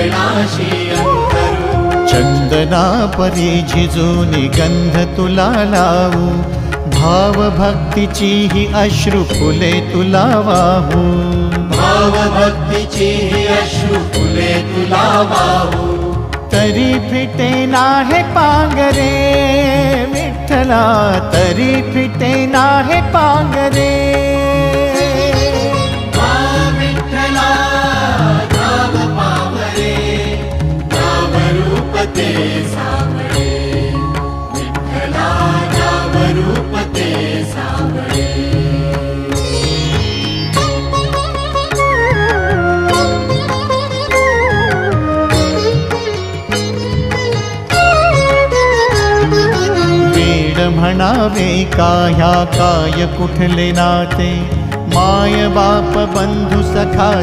चरणाशी अंतरू। चंदना परी झिजूनी गंध तुला लावू, भाव भक्तीची ही अश्रु फुले तुला वाहू। भाव भक्तीची ही अश्रु फुले तुला वाहू। तरी फिटे नाहे पांगरे विठ्ठला, तरी फिटे नाहे पांगरे। विठ्ठला नाम पावरे, नाम रूप ते सावळे। विठ्ठला नाम रूप ते सावळे। म्हणावे का ह्या काय कुठले नाते, माय बाप बंधू सखा